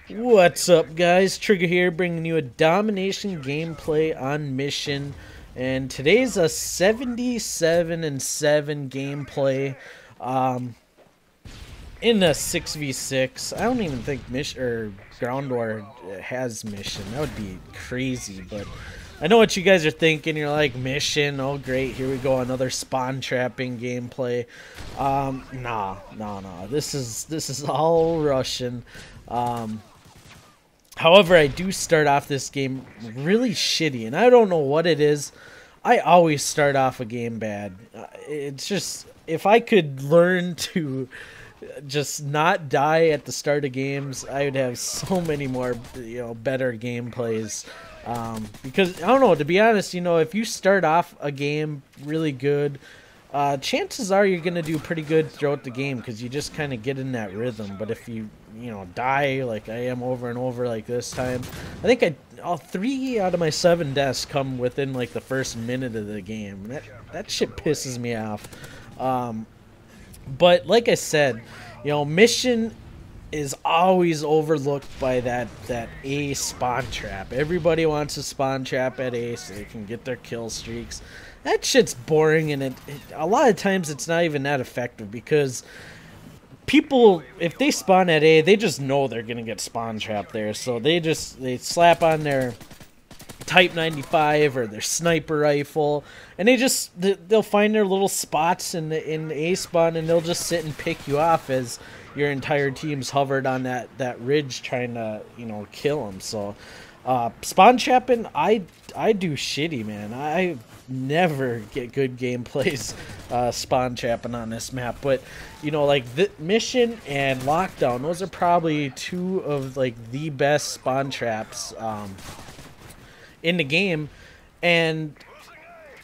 What's up, guys? Trigger here, bringing you a domination gameplay on Mission, and today's a 77-7 gameplay in a 6v6. I don't even think Mission or Ground War has Mission. That would be crazy, but I know what you guys are thinking. You're like, Mission, oh great, here we go, another spawn trapping gameplay. Nah. This is all Russian. However, I do start off this game really shitty, and I don't know what it is. I always start off a game bad. It's just, if I could learn to just not die at the start of games, I would have so many more, better gameplays. Because, I don't know, to be honest, if you start off a game really good, chances are you're going to do pretty good throughout the game because you just kind of get in that rhythm. But if you die like I am over and over like this time, I think all 3 out of my 7 deaths come within like the first minute of the game. That shit pisses me off. But like I said, Mission is always overlooked by that A spawn trap. Everybody wants a spawn trap at A so they can get their kill streaks. That shit's boring, and a lot of times it's not even that effective because people, if they spawn at A, they just know they're gonna get spawn trapped there, so they slap on their Type 95 or their sniper rifle, and they'll find their little spots in A spawn, and they'll just sit and pick you off as your entire team's hovered on that ridge trying to kill them. So spawn trapping, I do shitty, man. I never get good gameplays spawn trapping on this map, but like the Mission and Lockdown, those are probably 2 of like the best spawn traps in the game, and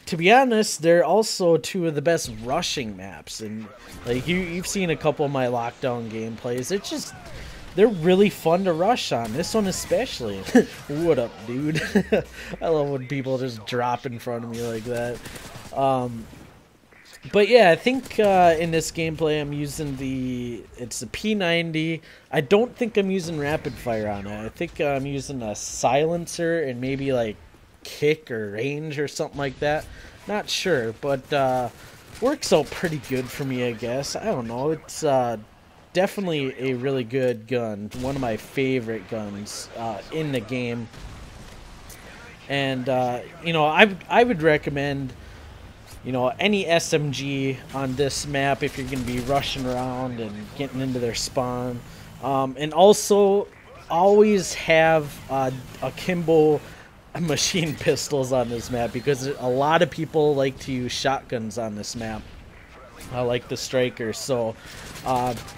to be honest, they're also 2 of the best rushing maps. And like you've seen a couple of my Lockdown gameplays, they're really fun to rush on. This one especially. What up, dude? I love when people just drop in front of me like that. But yeah, I think in this gameplay I'm using it's the P90. I don't think I'm using rapid fire on it. I think I'm using a silencer and maybe like kick or range or something like that. Not sure, but works out pretty good for me, I guess. I don't know. It's definitely a really good gun. One of my favorite guns in the game. And I would recommend any SMG on this map if you're going to be rushing around and getting into their spawn. And also always have akimbo machine pistols on this map, because a lot of people like to use shotguns on this map, like the Striker. So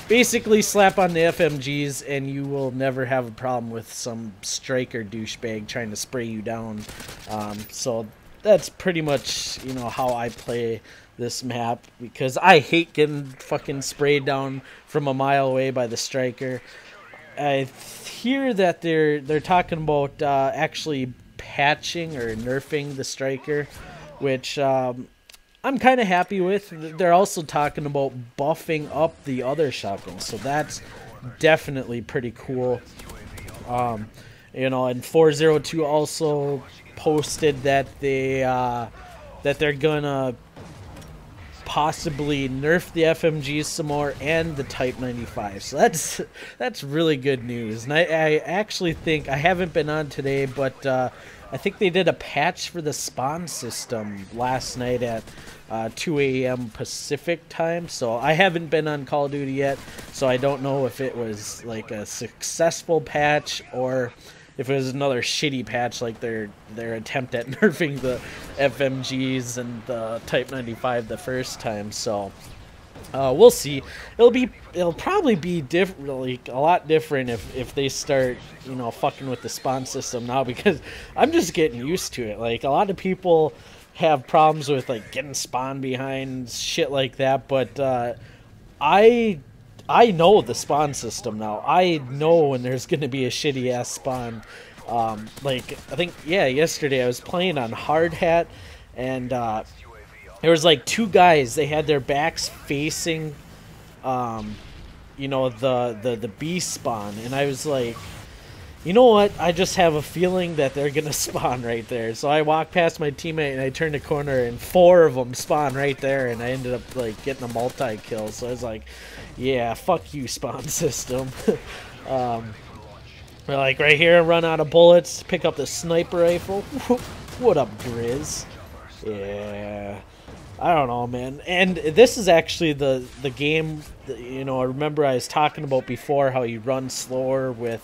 basically slap on the FMGs and you will never have a problem with some Striker douchebag trying to spray you down. So that's pretty much how I play this map, because I hate getting fucking sprayed down from a mile away by the Striker. I hear that they're talking about actually patching or nerfing the Striker, which I'm kind of happy with. They're also talking about buffing up the other shotguns, so that's definitely pretty cool. And 402 also posted that they're gonna possibly nerf the FMGs some more and the Type 95. So that's really good news. And I actually think, I haven't been on today, but I think they did a patch for the spawn system last night at 2 a.m. Pacific time. So I haven't been on Call of Duty yet, so I don't know if it was like a successful patch or if it was another shitty patch like their attempt at nerfing the FMGs and the Type 95 the first time. So we'll see. It'll probably be a lot different if they start fucking with the spawn system now, because I'm just getting used to it. Like, a lot of people have problems with like getting spawned behind shit like that, but I know the spawn system now. I know when there's going to be a shitty ass spawn. Like, I think, yeah, yesterday I was playing on hard hat, and there was like 2 guys. They had their backs facing, the B spawn, and I was like, You know what? I just have a feeling that they're gonna spawn right there. So I walk past my teammate and I turn the corner and 4 of them spawn right there, and I ended up like getting a multi-kill. So I was like, yeah, fuck you, spawn system. um, like right here, run out of bullets, pick up the sniper rifle. What up, Grizz? Yeah. I don't know, man. And this is actually the game, you know, I remember I was talking about before how you run slower with,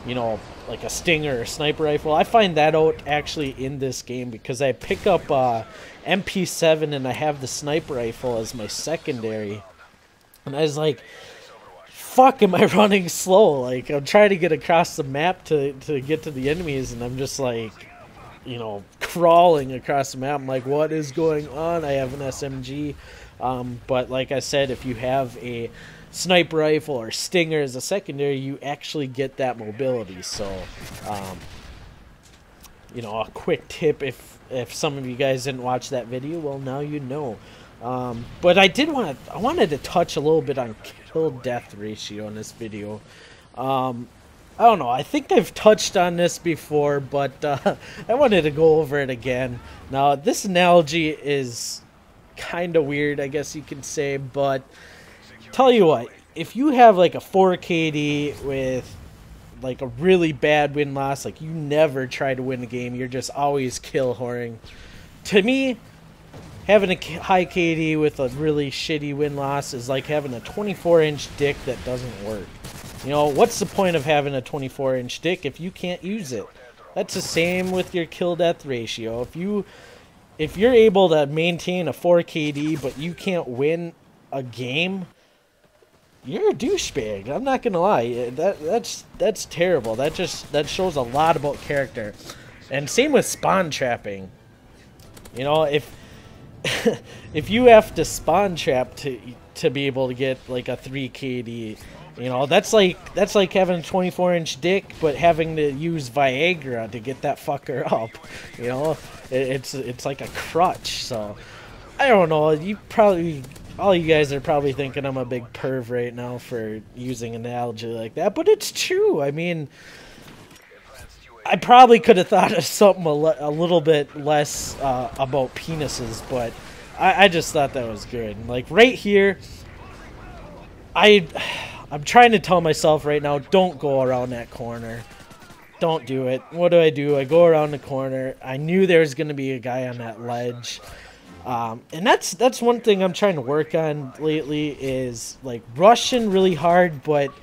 you know, like a stinger or a sniper rifle. I find that out actually in this game because I pick up MP7 and I have the sniper rifle as my secondary. And I was like, fuck, am I running slow? Like, I'm trying to get across the map to get to the enemies, and I'm just like, you know, crawling across the map. I'm like, what is going on? I have an SMG. But like I said, if you have a sniper rifle or stinger as a secondary, you actually get that mobility. So, you know, a quick tip if some of you guys didn't watch that video, well, now you know. But I wanted to touch a little bit on kill death ratio in this video. I don't know, I think I've touched on this before, but I wanted to go over it again. Now, this analogy is kind of weird, I guess you could say, but tell you what, if you have like a 4 KD with like a really bad win-loss, like you never try to win a game, you're just always kill whoring. To me, having a high KD with a really shitty win-loss is like having a 24-inch dick that doesn't work. You know, what's the point of having a 24-inch dick if you can't use it? That's the same with your kill-death ratio. If you're able to maintain a 4 KD but you can't win a game, you're a douchebag. I'm not gonna lie. That's terrible. That shows a lot about character. And same with spawn trapping. You know, if if you have to spawn trap to be able to get like a 3 KD, you know, that's like having a 24-inch dick but having to use Viagra to get that fucker up. You know, it's like a crutch. So I don't know. All you guys are probably thinking I'm a big perv right now for using an analogy like that, but it's true. I mean, I probably could have thought of something a little bit less about penises, but I just thought that was good. Like right here, I'm trying to tell myself right now, don't go around that corner. Don't do it. What do? I go around the corner. I knew there was going to be a guy on that ledge. And that's one thing I'm trying to work on lately is like rushing really hard, but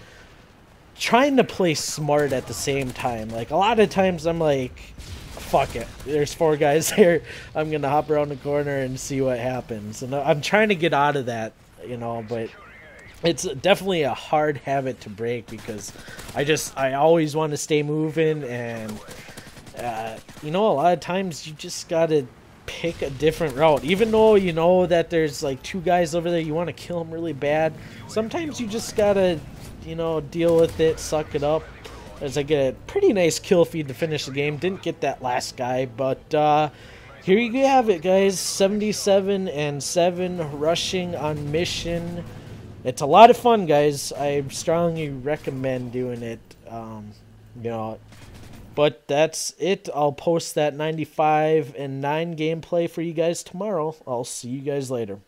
trying to play smart at the same time. Like a lot of times I'm like, fuck it, there's 4 guys here, I'm gonna hop around the corner and see what happens. And I'm trying to get out of that, you know, but it's definitely a hard habit to break because I always want to stay moving, and you know, a lot of times you just gotta pick a different route. Even though you know that there's like 2 guys over there, you want to kill them really bad, sometimes you just gotta, you know, deal with it, suck it up. As I get a pretty nice kill feed to finish the game. Didn't get that last guy, but here you have it, guys. 77-7 rushing on mission. It's a lot of fun, guys. I strongly recommend doing it. You know, but that's it. I'll post that 95-9 gameplay for you guys tomorrow. I'll see you guys later.